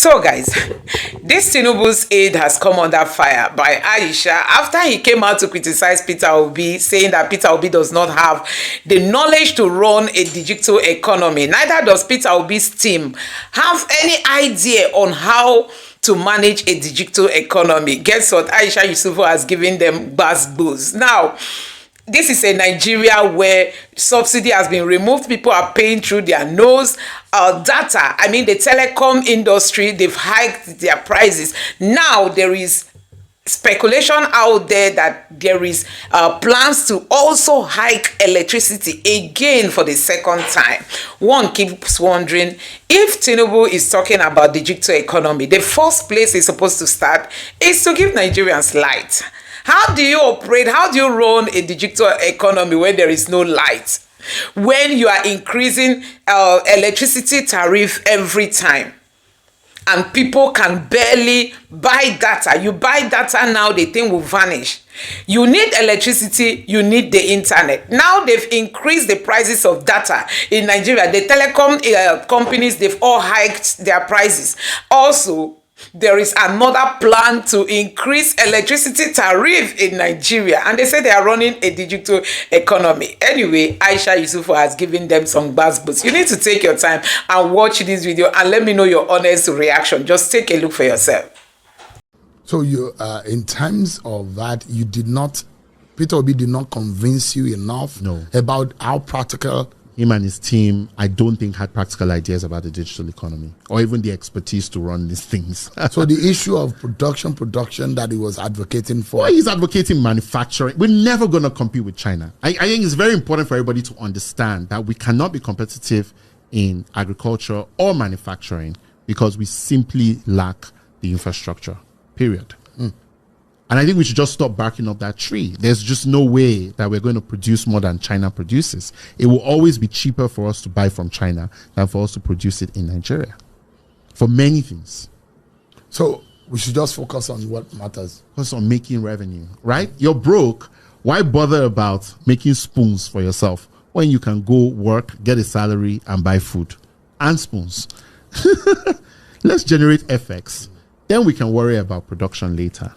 So guys, this Tinubu's aid has come under fire by Aisha after he came out to criticize Peter Obi, saying that Peter Obi does not have the knowledge to run a digital economy. Neither does Peter Obi's team have any idea on how to manage a digital economy. Guess what? Aisha Yusufu has given them buzz. Now, this is a Nigeria where subsidy has been removed. People are paying through their nose. Data, I mean the telecom industry, they've hiked their prices. Now there is speculation out there that there is plans to also hike electricity again for the second time. One keeps wondering, if Tinubu is talking about digital economy, the first place he's supposed to start is to give Nigerians light. How do you operate? How do you run a digital economy when there is no light? When you are increasing electricity tariff every time and people can barely buy data. You buy data now, the thing will vanish. You need electricity, you need the internet. Now they've increased the prices of data in Nigeria. The telecom companies, they've all hiked their prices. Also, there is another plan to increase electricity tariff in Nigeria, and they say they are running a digital economy. Anyway, Aisha Yusufu has given them some buzz. You need to take your time and watch this video and let me know your honest reaction. Just take a look for yourself. So you, in terms of that, you did not, Peter Obi did not convince you enough about how practical. Him and his team, I don't think, had practical ideas about the digital economy or even the expertise to run these things. So the issue of production that he was advocating for. Well, he's advocating manufacturing. We're never going to compete with China. I think it's very important for everybody to understand that we cannot be competitive in agriculture or manufacturing because we simply lack the infrastructure, period. And I think we should just stop barking up that tree. There's just no way that we're going to produce more than China produces. It will always be cheaper for us to buy from China than for us to produce it in Nigeria. For many things. So we should just focus on what matters. Focus on making revenue, right? You're broke. Why bother about making spoons for yourself when you can go work, get a salary, and buy food and spoons? Let's generate FX. Then we can worry about production later.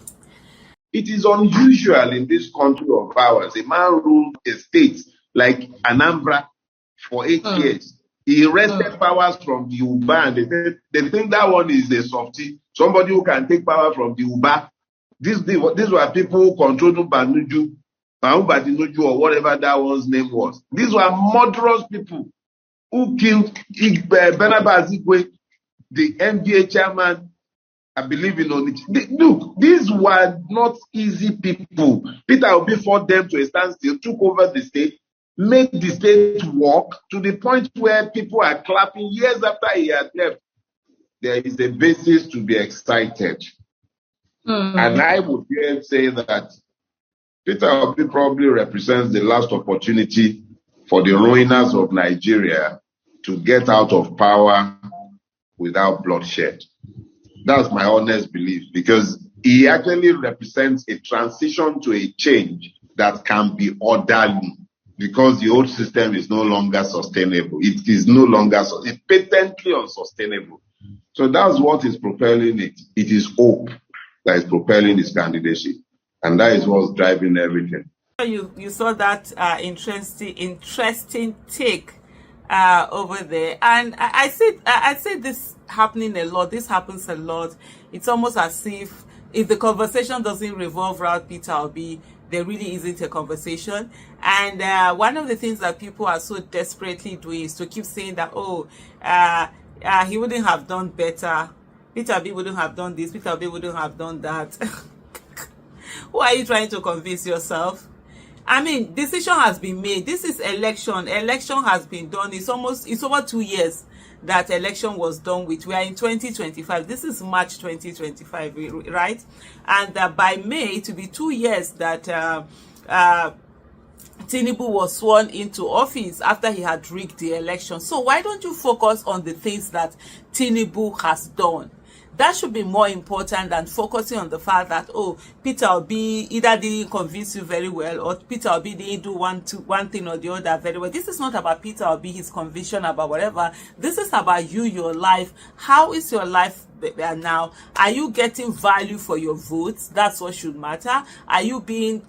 It is unusual in this country of ours. A man ruled a state like Anambra for 8 years. He wrested powers from the Uba, and they think that one is a softie. Somebody who can take power from the Uba. These were people who controlled Banuju, or whatever that one's name was. These were murderous people who killed Barnabas Igwe, the NBA chairman. I believe in it. Look, these were not easy people. Peter Obi fought them to a standstill, took over the state, made the state work to the point where people are clapping years after he had left. There is a basis to be excited. And I would dare say that Peter Obi probably represents the last opportunity for the ruiners of Nigeria to get out of power without bloodshed. That's my honest belief, because he actually represents a transition to a change that can be orderly, because the old system is no longer sustainable. It is no longer, it's patently unsustainable. So that's what is propelling it. It is hope that is propelling his candidacy. And that is what's driving everything. You saw that interesting take over there, and I said this happening a lot. This happens a lot. It's almost as if the conversation doesn't revolve around Peter Obi, there really isn't a conversation. And one of the things that people are so desperately doing is to keep saying that, he wouldn't have done better. Peter Obi wouldn't have done this. Peter Obi wouldn't have done that. Who are you trying to convince yourself? I mean, decision has been made. This is election. Election has been done. It's over 2 years that election was done with. We are in 2025. This is March 2025, right? And by May, it will be 2 years that Tinubu was sworn into office after he had rigged the election. So why don't you focus on the things that Tinubu has done? That should be more important than focusing on the fact that, oh, Peter Obi either didn't convince you very well, or Peter Obi didn't do one thing or the other very well. This is not about Peter Obi, his conviction about whatever. This is about you, your life. How is your life now? Are you getting value for your votes? That's what should matter. Are you being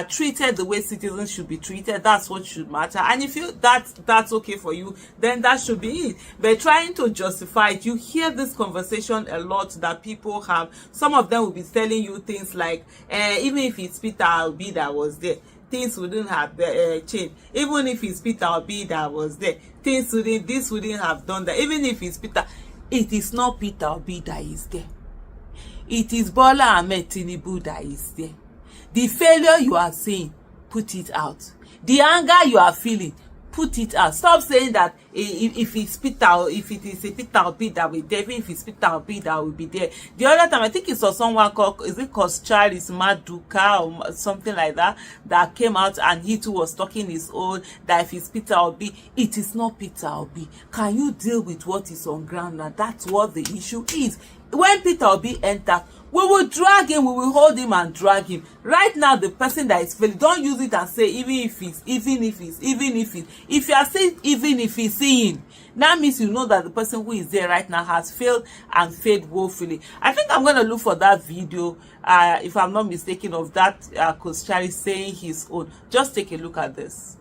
treated the way citizens should be treated? That's what should matter. And if you that's okay for you, then that should be it. But trying to justify it, you hear this conversation a lot that people have. Some of them will be telling you things like, even if it's Peter Obi that was there, things wouldn't have changed. Even if it's Peter Obi that was there, this wouldn't have done that. Even if it's Peter, it is not Peter Obi that is there. It is Bola Ahmed Tinubu that is there. The failure you are seeing, put it out. The anger you are feeling, put it out. Stop saying that if it's Peter, if it is a Peter Obi that will be there, even if it's Peter Obi that will be there. The other time, I think it was someone called, is it Charles Maduka or something like that, that came out and he too was talking his own, that if it's Peter Obi, it is not Peter Obi. Can you deal with what is on ground now? That's what the issue is. When Peter Obi enters, we will drag him, we will hold him and drag him. Right now, the person that is failing, don't use it and say if you are saying even if he's seeing, that means you know that the person who is there right now has failed and failed woefully. I think I'm going to look for that video, if I'm not mistaken, of that Koschari saying his own. Just take a look at this.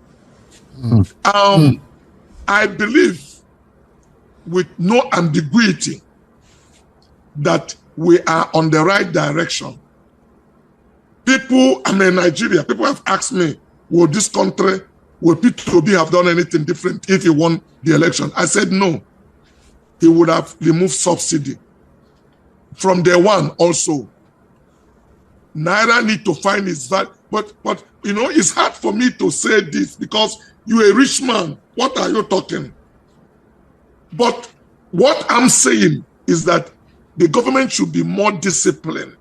I believe with no ambiguity that we are on the right direction. People, I'm in Nigeria, people have asked me, will this country, will Peter Obi have done anything different if he won the election? I said no. He would have removed subsidy. From day one also. Naira need to find his value. But you know, it's hard for me to say this because you're a rich man. What are you talking? But what I'm saying is that the government should be more disciplined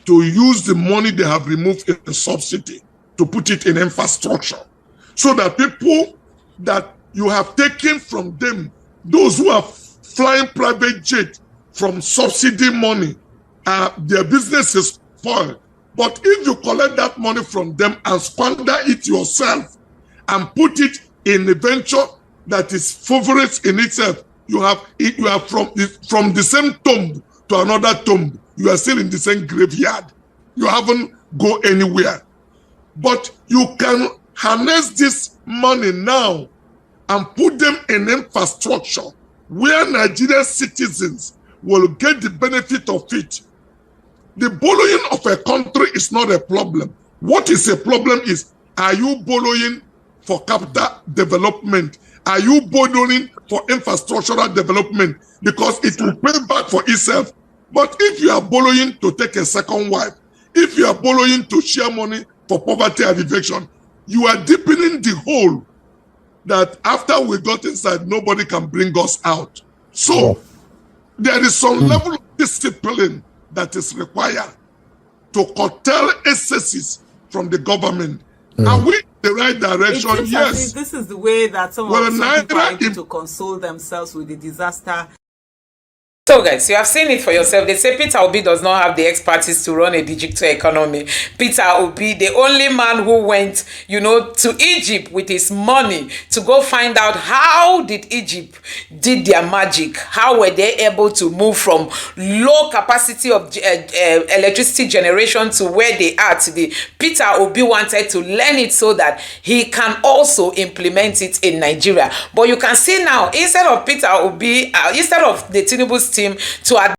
to use the money they have removed in the subsidy to put it in infrastructure, so that people that you have taken from them, those who are flying private jet from subsidy money, their business is spoiled. But if you collect that money from them and squander it yourself and put it in a venture that is favorite in itself, you are from the same tomb to another tomb. You are still in the same graveyard. You haven't go anywhere. But you can harness this money now and put them in infrastructure where Nigerian citizens will get the benefit of it. The borrowing of a country is not a problem. What is a problem is, are you borrowing for capital development? Are you borrowing for infrastructural development? Because it will pay back for itself. But if you are borrowing to take a second wife, if you are borrowing to share money for poverty alleviation, you are deepening the hole that after we got inside, nobody can bring us out. So there is some level of discipline that is required to curtail excesses from the government. Are we in the right direction? Yes. This is the way that some people are able to console themselves with the disaster. So guys, you have seen it for yourself. They say Peter Obi does not have the expertise to run a digital economy. Peter Obi, the only man who went, to Egypt with his money to go find out how did Egypt did their magic. How were they able to move from low capacity of electricity generation to where they are today. Peter Obi wanted to learn it so that he can also implement it in Nigeria. But you can see now, instead of Peter Obi, instead of the Tinubu's team to